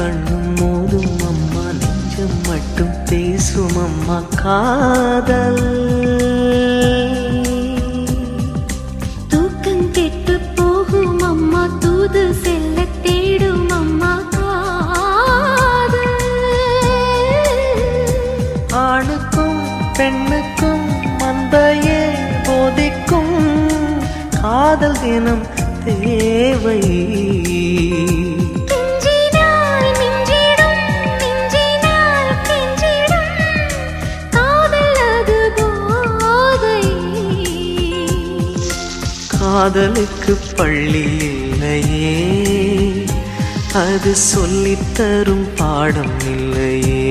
கண்ணும் மோதும் அம்மா, நெஞ்சம் மட்டும் பேசும் அம்மா காதல். தூக்கம் கெட்டு போகும் அம்மா, தூது செல்ல தேடும் அம்மா காதல். ஆணுக்கும் பெண்ணுக்கும் அன்பையே போதிக்கும் காதல் தினம் தேவை. காதலுக்கு பள்ளி இல்லையே, அது சொல்லித்தரும் பாடம் இல்லையே.